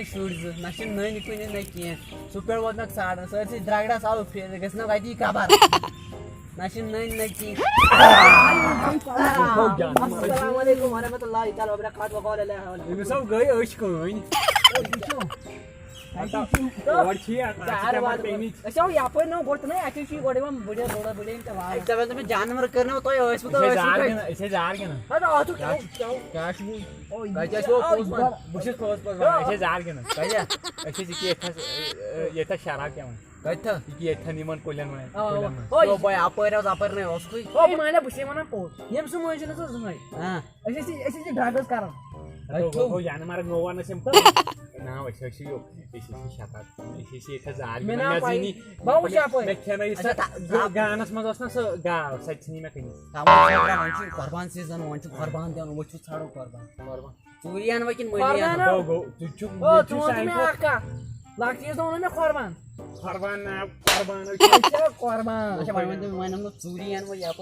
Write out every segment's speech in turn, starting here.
शुर none none कुन न कह सुप वोत साड़ सरसी द्रगड़स आव गना अति कबर नन न कह जानवर कर शराब कथन कुलन अपर माने बस वन पोत यम सह मन ड्रग्स कर मार नो वन नाव गानस मज गाव सही मे कुर्बान सीजन वो कुर्बान दिन वो छाड़ो कुर्बान चूरियान वो लक्चीज मे कुर्बान कुर्बान चूरियान वो यप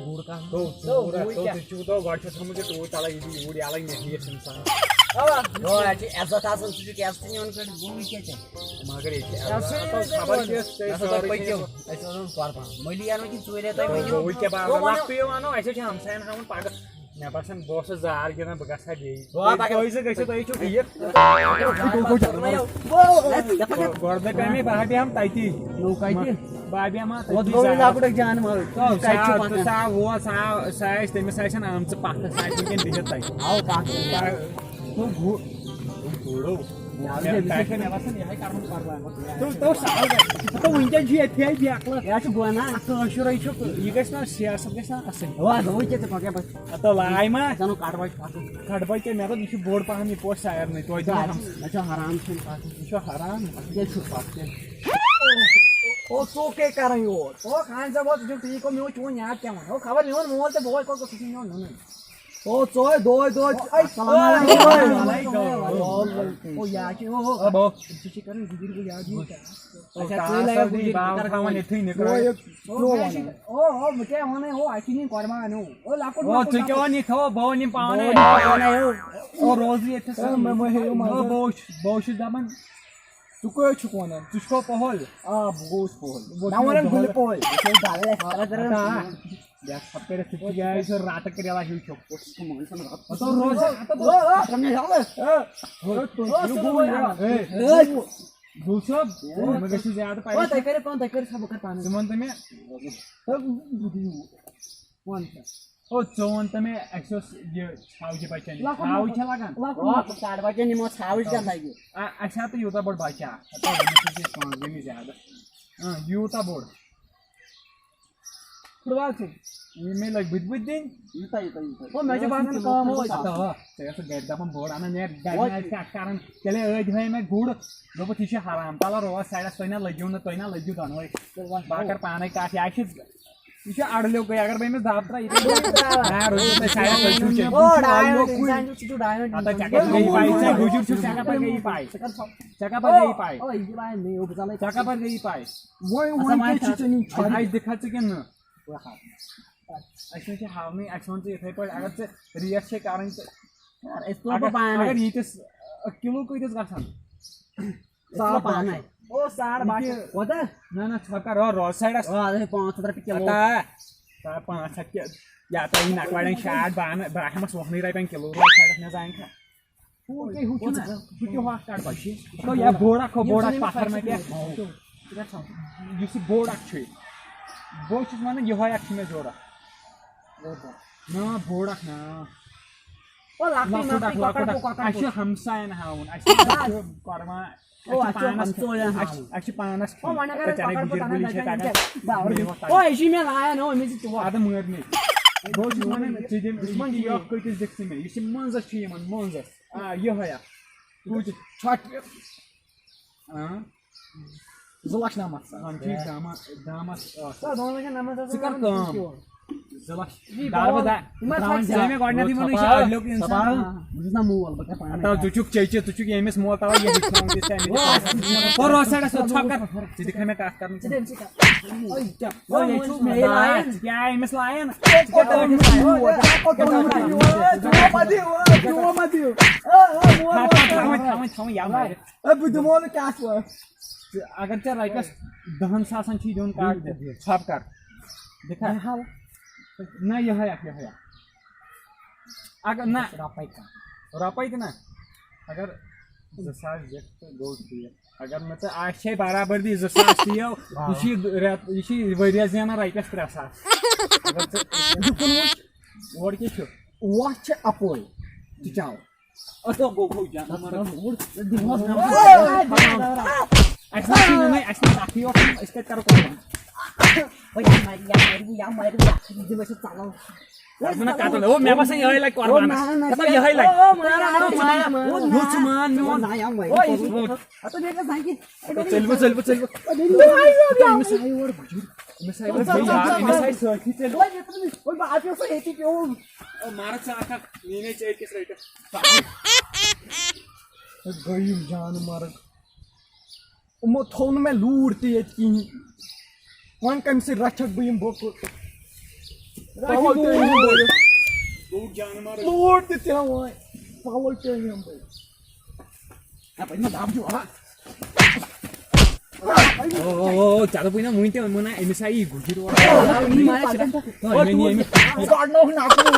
गुड़ का गुड़ अलग इज्जत मगर मलियान कि चूर वनो हमसायन हावन पगह मे बसान बह जार गिंदान बह गसा गोदमे बाबी हम तती बाबी हम तमिस आम पथ दिखत खड़बज क्या मे यह बोड़ पहन यह पोश सायर हराम हराम तो क्या कर खान सब टी को मे चून याद क्या खबर मोन मोल तो बोल को ओ चोय दोय दोय ओ यार की ओ अब तुझे करन गुदिर को याद नहीं अच्छा चोय लगा गुदिर कर खावन एथि ने कर ओ मके होने हो आखी नहीं करमा नो ओ लाको ओ तू क्यों नहीं खाओ बहु नहीं पावने ओ रोजी एथे मैं हे बहु दमन तू को छुकोना तुझको पहल गोस पहल ना वन गुल पहल तो डाले सारा तरह या सब तेरे सिटी गया इस रात के वाला हिल चोक उसको मन से तो रोज तो कम जावे तो दूसरा मगर से ज्यादा पाए ओ तय करे सब कर पाने तुम में कौन ओ चोन तमे एक्सोस ये छावजी बचन छाव छ लगन साड बचन निमो छावज का लागी अच्छा तो युता बड़ बाचा तो ये कौन में ज्यादा हां युता बड़ फुटबॉल से में लग बिद दिन युता ओ मैं जो बात काम हो तो ऐसे गेट दम बोर्ड आना ने गाड़ी का कारण चले ए धय में गुड़ लो पछी हराम ताला रोवा साइड तोइना लग्यो न तोइना लग्यो धन होय बाकर पाने का आशिष इसे आड़लो गया अगर भाई मैं दाबता इधर यार हो तो शायद कुछ ओ डायनो इंसान जो छुटू डायनो आता चका गई पाई से गुजुर छु चका पर गई पाई चका पर गई पाई ओ ये भाई नहीं ओ बचाले चका पर गई पाई वो के चिचनी आई दिखा छ के न ऐसे के हाव में एक्शन से थे पर अगर से रिएक्ट से कारण यार इसको पाए अगर ये किलो को इधर गसन साला पाना ओ साड़ बाकी होता ना छका रो साइड अरे 500 किलो ता 5 के या तो इन नकवाडन शाट बान ब्राह्मण सोहनी राय पेन किलो रो साइड ने जाइन का ओ के हुचना हुचो हा स्टार्ट बाशी तो या बोड़ा पत्थर में क्या युसी बोड़ा छ बोच माने यो है एक्शन में जोड़ा ना बोड़ा ना ओ लाठी अच्छा हमसा है ना हाउन अच्छा कर्मा ओ अच्छा हम तो या अच्छा पानस ओ माने कर ओ इसी में लाया नो में तो आदम मुंगर में बोच माने चीज दुश्मन यो कोई चीज देखते में इसी मंज छी मन मंज यो है कुछ छट Залаш намаз. Антик дамас. Что, дома на намаз? Сикар кам. चलो दारबदा में गॉडनेथि मनु इसे अडलोक इंसान बुझना मोल बका पाना ताव तुचुक चेचे तुचुक एमएस मोल ताव ये दिखाऊं दिस टाइम और रोसड़ा सो छकर सिधि खमे टास्क करने ओए क्या ओए ये छु में लायन क्या एमएस लायन जो मत या मारे अब बुदमोल क्या हुआ अगर ते राइकस दहन सासन छी दोन काट दे छाप काट देखा ना यह है अगर ना रापाई ना अगर जसा जेट गोट दिया अगर मत आशे बराबर दी जसा दियो इसी वरिया जना राइकस 300 अगर वोड के छो वॉच अपोल जाओ अतो गो जा हमारा दिमाग ऐसा नहीं ऐसा साथी और इसके करो ओए या मारी जे बस चालो ना काटले ओ मैं बस यही लाइक करवाना मतलब यही लाइक नो चुमान नो ना या भाई तो देखा भाई की चल मिसाइल सखी चल ओए बात से एती क्यों मार चाका नीने चाहिए किस राइट गई जान मार उमो थोन में लूटती है की वन कम से रक्षक बीम बोक लूट जान मार लूट देते हैं वो पावल के हम भाई अब इन दाम जो हां ओ चालो पुइना मुइते मना एमएसआई गुजिरो नि माया नि गाड्नु नाक्नु